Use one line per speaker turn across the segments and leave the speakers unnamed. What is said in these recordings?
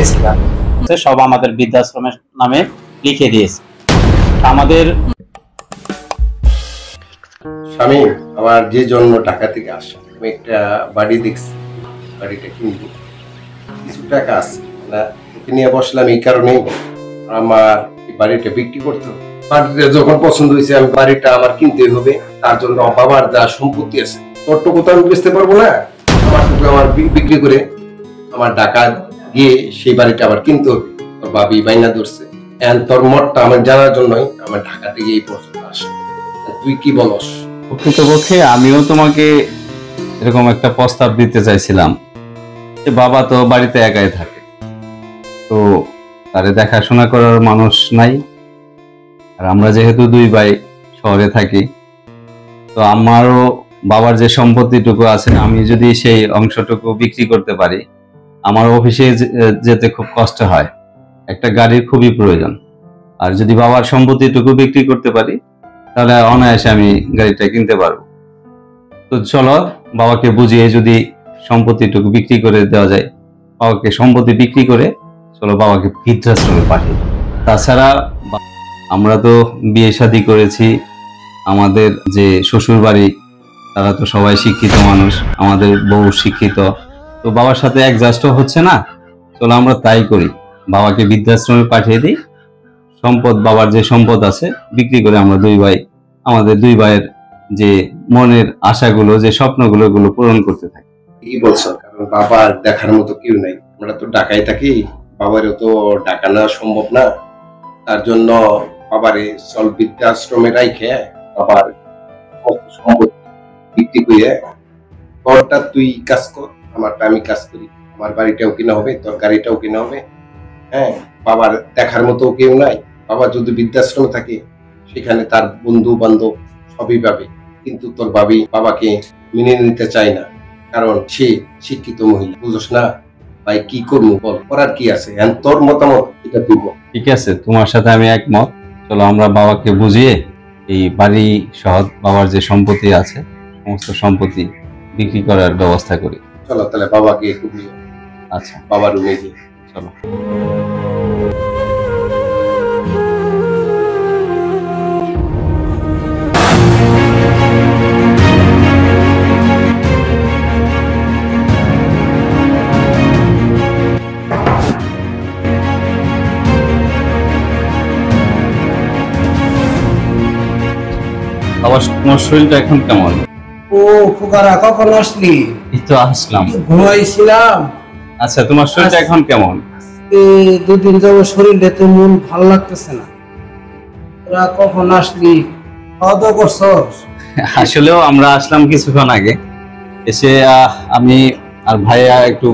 দিয়েছিলাম, সব আমাদের বৃদ্ধাশ্রমের নামে লিখে দিয়েছে। আমাদের
স্বামী আমার যে জন্য ঢাকা থেকে আসে, আমি একটা বাড়ি দেখছি, বাড়িটা কিনবো, কিছু টাকা আছে না, তোকে নিয়ে বসলাম এই কারণেই আমার এই বাড়িটা বিক্রি করতে হবে। বাড়িটা যখন পছন্দ হয়েছে, আমি বাড়িটা আমার কিনতে হবে, তার জন্য বাবার যা সম্পত্তি আছে তোরটুকু তো আমি বেচতে পারবো না, আমারটুকু আমার বিক্রি করে আমার ঢাকা গিয়ে সেই বাড়িটা আবার কিনতে হবে। তোর বাবি বাইনা ধরছে, তোর মতটা আমার জানার জন্যই আমার ঢাকা থেকে এই পর্যন্ত আসে। তুই কি বলস?
প্রকৃতপক্ষে আমিও তোমাকে এরকম একটা প্রস্তাব দিতে চাইছিলাম যে বাবা তো বাড়িতে একাই থাকে, তো তারে দেখাশোনা করার মানুষ নাই, আর আমরা যেহেতু দুই ভাই শহরে থাকি, তো আমারও বাবার যে সম্পত্তিটুকু আছে আমি যদি সেই অংশটুকু বিক্রি করতে পারি, আমার অফিসে যেতে খুব কষ্ট হয়, একটা গাড়ির খুবই প্রয়োজন। আর যদি বাবার সম্পত্তিটুকু বিক্রি করতে পারি তাহলে অনায়াসে আমি গাড়িটা কিনতে পারবো। তো চলো বাবাকে বুঝিয়ে যদি সম্পত্তিটুকু বিক্রি করে দেওয়া যায়, বাবাকে সম্পত্তি বিক্রি করে চলো বাবাকে বৃদ্ধাশ্রমে পাঠিয়ে। তাছাড়া আমরা তো বিয়ে শাদী করেছি, আমাদের যে শ্বশুর বাড়ি তারা তো সবাই শিক্ষিত মানুষ, আমাদের বউ শিক্ষিত, তো বাবার সাথে অ্যাডজাস্টও হচ্ছে না, চলো আমরা তাই করি, বাবাকে বৃদ্ধাশ্রমে পাঠিয়ে দিই, সম্পদ বাবার যে সম্পদ আছে বিক্রি করে আমরা দুই ভাই আমাদের দুই ভাইয়ের যে মনের আশাগুলো, যে স্বপ্নগুলো, এগুলো পূরণ করতে থাকি।
কি বলছো? কারণ বাবার দেখার মতো কেউ নাই, আমরা তো ঢাকায় থাকি, বাবারও তো ঢাকা না সম্ভব না, তার জন্য বাবারে চল বৃদ্ধাশ্রমে রাইখে বাবার সম্পত্তি বিক্রি করে ঘরটা তুই কাজ কর, আমারটা আমি কাজ করি, আমার বাড়িটাও কিনা হবে, তোর গাড়িটাও কিনা হবে। হ্যাঁ, বাবার দেখার মতো কেউ নাই, বাবা যদি বৃদ্ধাশ্রমে থাকে সেখানে তার বন্ধু বান্ধব সবই পাবে, কিন্তু তোর বাবি বাবাকে মেনে নিতে চায় না, কারণ সে শিক্ষিত মহিলা, বুঝছ না ভাই? কি করবো বল, করার কি আছে? তোর মতামত এটা তুই বল।
ঠিক আছে, তোমার সাথে আমি একমত, চলো আমরা বাবাকে বুঝিয়ে এই বাড়ি সহ বাবার যে সম্পত্তি আছে সমস্ত সম্পত্তি বিক্রি করার ব্যবস্থা করি।
চলো তাহলে বাবাকে একটু নিয়ে
আচ্ছা,
বাবার রুমে গিয়ে
চলো। তোমার শরীরটা এখন কেমন?
ও ফুকারা, কখন আসলি?
এই তো আসলাম,
ঘুমাইছিলাম।
আচ্ছা তোমার শরীরটা এখন কেমন?
দুদিন যাবো শরীরটাতে মন ভালো লাগতেছে না। তোরা কখন আসলি? খাওয়া দাওয়া করছস?
আসলেও আমরা আসলাম কিছুক্ষণ আগে, এসে আমি আর ভাইয়া একটু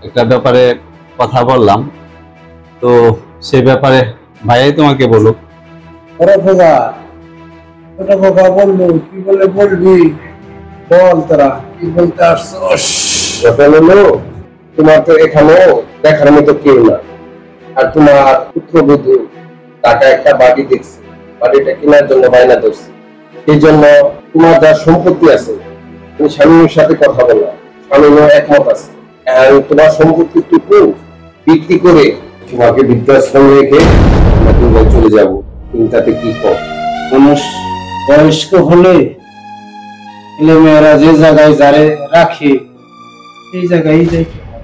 একটা ব্যাপারে কথা বললাম, তো সে ব্যাপারে ভাইয়াই তোমাকে বলুক।
ওরে ফুকা, ওটা কথা বললো, কি বলে বলবি বল, তোরা কি বলতে আসছস?
তোমার তো এখানেও দেখার মতো কেউ না, আর তোমার পুত্রবধূ টাকা একটা বাড়ি দেখছে, বাড়িটা কেনার জন্য বায়না ধরছে, এই জন্য তোমার যা সম্পত্তি আছে তুমি স্বামীর সাথে কথা বলো, স্বামীও একমত আছে, আর তোমার সম্পত্তিটুকু বিক্রি করে তোমাকে বৃদ্ধাশ্রমে রেখে আমরা দুবাই চলে যাবো, তুমি তাতে কি কর?
মানুষ বয়স্ক হলে ছেলেমেয়েরা যে জায়গায় যারে রাখে এই জায়গায় যাইতে হয়।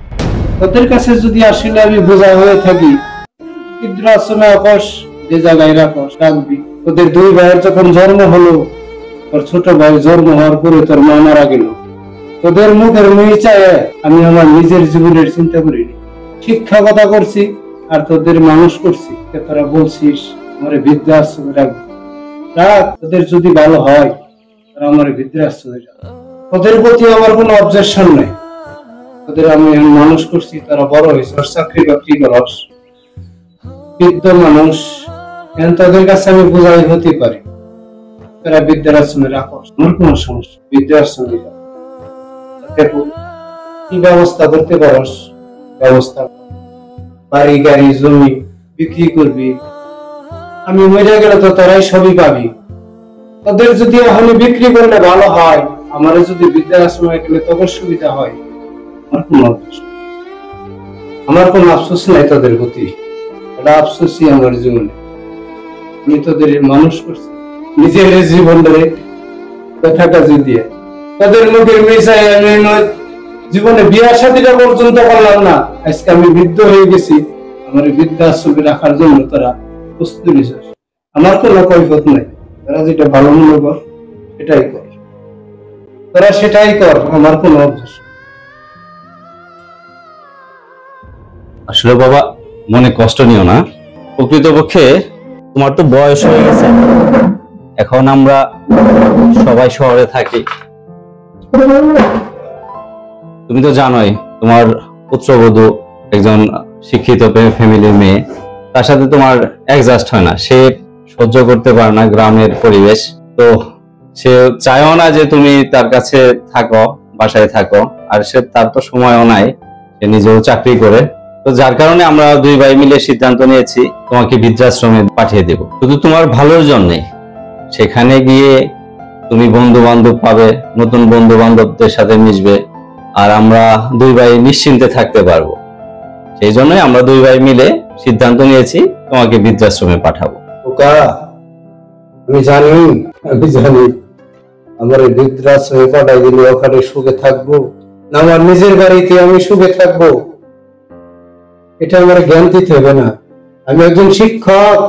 তোদের কাছে যদি আসলে আমি বোঝা হয়ে থাকি, বৃদ্ধাশ্রমে রাখস, যে জায়গায় রাখস রাখবি। তোদের দুই ভাইয়ের যখন জন্ম হলো, তোর ছোট ভাই জন্ম হওয়ার পরে তোর মা মারা গেল, তোদের মুখের মুই চায় আমি আমার নিজের জীবনের চিন্তা করিনি। শিক্ষা কথা করছি আর তোদের মানুষ করছি, তোরা বলছিস আমার বৃদ্ধাশ্রমে রাখবি, রাখ, তোদের যদি ভালো হয় তারা আমার বৃদ্ধাশ্রমে যাবে। তোদের প্রতি আমার কোনো অবজেকশন নেই, তোদের আমি মানুষ করছি, তারা বড় হয়েছে, চাকরি বাকরি করস, বৃদ্ধ মানুষ, তোদের কাছে আমি বোঝাই হতে পারি, তারা বৃদ্ধাশ্রমে রাখস, আমার কোনো সমস্যা, বৃদ্ধাশ্রমে যাবে। দেখো কি ব্যবস্থা করতে পারস ব্যবস্থা, বাড়ি গাড়ি জমি বিক্রি করবি, আমি মরে গেলে তো তোরাই সবই পাবি। তোদের যদি এখনই বিক্রি করলে ভালো হয়, আমারও যদি বৃদ্ধাশ্রমে গেলে তোদের সুবিধা হয়, আমার কোনো আমার কোনো আফসোস নাই তাদের প্রতি, এটা আফসোসই আমার জীবনে। আমি তাদের মানুষ করছি নিজের জীবন ধরে ব্যথা কাজে দিয়ে, তাদের মুখের মিশাই আমি জীবনে বিয়ে শাদীটা পর্যন্ত করলাম না। আজকে আমি বৃদ্ধ হয়ে গেছি, আমার বৃদ্ধাশ্রমে রাখার জন্য তারা প্রস্তুতি নিচ্ছে। আমার কোনো কৈফত নাই, তারা যেটা ভালো মনে কর সেটাই কর, তারা সেটাই কর, আমার কোনো অভ্যাস।
আসলে বাবা মনে কষ্ট নিও না, প্রকৃতপক্ষে তোমার তো বয়স হয়ে গেছে, এখন আমরা সবাই শহরে থাকি। তুমি তো জানোই তোমার পুত্রবধূ একজন শিক্ষিত ফ্যামিলির মেয়ে, তার সাথে তোমার অ্যাডজাস্ট হয় না, সে সহ্য করতে পারে না গ্রামের পরিবেশ। তো সে চায়ও না যে তুমি তার কাছে থাকো, বাসায় থাকো, আর সে তার তো সময়ও নাই, সে নিজেও চাকরি করে। তো যার কারণে আমরা দুই ভাই মিলে সিদ্ধান্ত নিয়েছি তোমাকে বৃদ্ধাশ্রমে পাঠিয়ে দেব, শুধু তোমার ভালোর জন্যে। সেখানে গিয়ে তুমি বন্ধু বান্ধব পাবে, নতুন বন্ধু বান্ধবদের সাথে মিশবে, আর আমরা দুই ভাই নিশ্চিন্তে থাকতে পারবো। সেই জন্যই আমরা দুই ভাই মিলে সিদ্ধান্ত নিয়েছি তোমাকে বৃদ্ধাশ্রমে পাঠাবো।
ওকা আমি জানি আমার এই বৃদ্ধাশ্রমে পাঠাই দিলে ওখানে সুখে থাকবো না আমার নিজের বাড়িতে আমি সুখে থাকবো, এটা আমার জ্ঞান দিতে হবে না। আমি একজন শিক্ষক,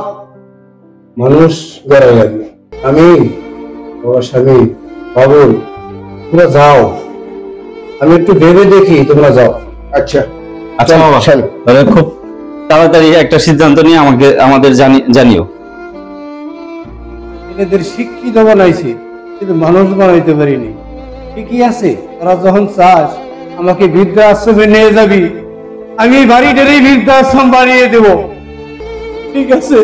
মানুষ গড়াই আমি বাবা স্বামী বাবুল, তোমরা যাও, আমি একটু ভেবে দেখি, তোমরা যাও।
আচ্ছা
আচ্ছা বাবা, তাহলে খুব তাড়াতাড়ি একটা সিদ্ধান্ত নিয়ে আমাদের জানিও।
এদের শিক্ষিত বানাইছি কিন্তু মানুষ বানাইতে পারিনি। ঠিকই আছে, তোরা যখন চাস আমাকে বৃদ্ধাশ্রমে নিয়ে যাবি, আমি বাড়িটারই বৃদ্ধাশ্রম বানিয়ে দেব। ঠিক আছে,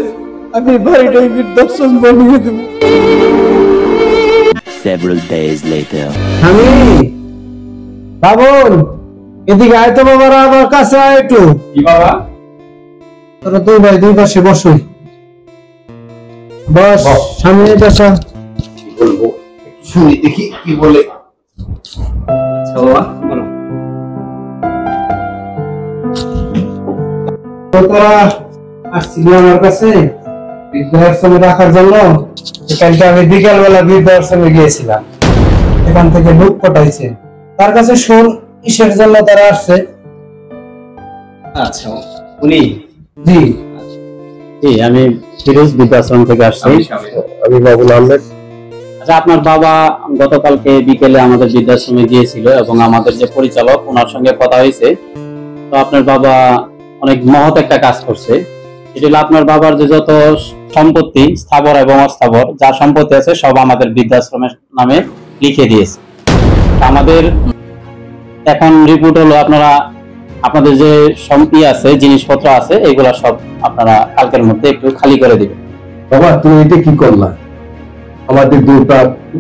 আমি বাড়িটাই বৃদ্ধাশ্রম বানিয়ে দেব।
Several days later.
আমি বাবুল, এদিকে আয় তো বাবারা, আমার কাছে আয় একটু।
কি বাবা?
তোরা দুই ভাই দুই পাশে বসো, বস সামনে বসা।
কি বলবো শুনি দেখি কি বলে।
আচ্ছা বাবা বলো।
তোরা আসছিল আমার কাছে বৃদ্ধাশ্রমে রাখার জন্য। কালকে আমি বিকালবেলা বৃদ্ধাশ্রমে গিয়েছিলাম, এখান থেকে লোক পাঠাইছে, তার কাছে শোন কিসের জন্য তারা আসছে।
আচ্ছা উনি?
জি
জি, আমি ফিরোজ বৃদ্ধাশ্রম থেকে আসছি।
আমি বাবুল আহমেদ।
আচ্ছা, আপনার বাবা গতকালকে বিকেলে আমাদের বৃদ্ধাশ্রমে গিয়েছিল এবং আমাদের যে পরিচালক ওনার সঙ্গে কথা হয়েছে। তো আপনার বাবা অনেক মহৎ একটা কাজ করছে। সেটা হলো আপনার বাবার যে যত সম্পত্তি স্থাবর এবং অস্থাবর যা সম্পত্তি আছে সব আমাদের বৃদ্ধাশ্রমের নামে লিখে দিয়েছে। আমাদের এখন রিপোর্ট হলো আপনাদের যে সম্পত্তি আছে, জিনিসপত্র আছে, এগুলা সব আপনারা কালকের মধ্যে একটু খালি করে দিবেন।
বাবা তুমি এটা কি করলা? আমাদের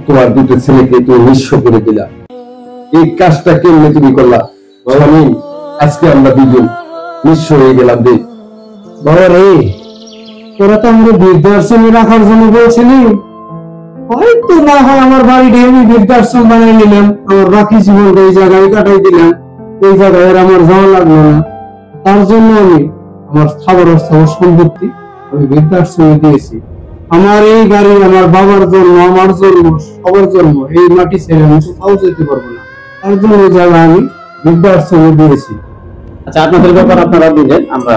তোমার দুটো ছেলেকে তুমি নিঃস্ব করে দিলা, এই কাজটা কেমনে তুমি করলা? আমি আজকে আমরা দুজন নিঃস্ব হয়ে গেলাম। দেখ
বাবা রে, তোরা তো আমরা বৃদ্ধাশ্রমে রাখার জন্য বলছিলি, হয়তো না হয় আমার বাড়িতে আমি বৃদ্ধাশ্রম বানিয়ে নিলাম, আমার বাকি জীবনটা এই জায়গায় কাটাই দিলাম, এই জায়গায় আর আমার যাওয়া লাগলো না। তার জন্য আমি আমার স্থাবর অস্থাবর সম্পত্তি আমি বৃদ্ধাশ্রমে দিয়েছি। আমার এই বাড়ি আমার বাবার জন্য, আমার জন্য, সবার জন্য এই মাটি ছেড়ে আমি কোথাও যেতে পারবো না, তার জন্য এই জায়গা আমি বৃদ্ধাশ্রমে দিয়েছি।
আচ্ছা, আপনাদের ব্যাপার আপনারা দিলেন, আমরা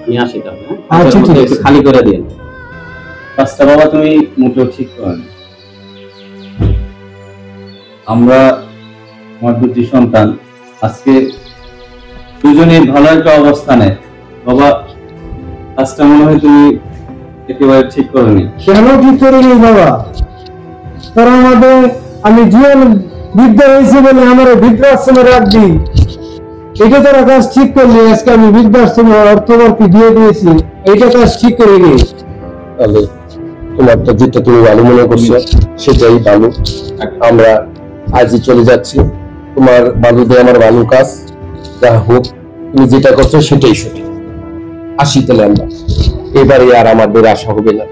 নিয়ে আসি তাহলে।
আচ্ছা, ঠিক আছে।
খালি করে দিন।
কাজটা বাবা তুমি মোটেও ঠিক করো না। আমরা আমার দুটি সন্তান আজকে দুজনেই ভালো একটা অবস্থানে। বাবা কাজটা মনে হয় তুমি একেবারে ঠিক করোনি।
কেন ঠিক করিনি বাবা? তোরা আমাদের, আমি জীবন বৃদ্ধ হয়েছি বলে আমার বৃদ্ধাশ্রমে রাখবি, এটা তোরা কাজ ঠিক করলি। আজকে আমি বৃদ্ধাশ্রমের অর্থবর্তী দিয়ে দিয়েছি, এইটা কাজ ঠিক করিনি।
তাহলে তোমারটা যেটা তুমি ভালো মনে করছো সেটাই ভালো। আমরা আজই চলে যাচ্ছি, তোমার ভালো দিয়ে আমার ভালো কাজ, যা হোক তুমি যেটা করছো সেটাই সঠিক। আসি তাহলে আমরা, এবারে আর আমাদের আশা হবে না।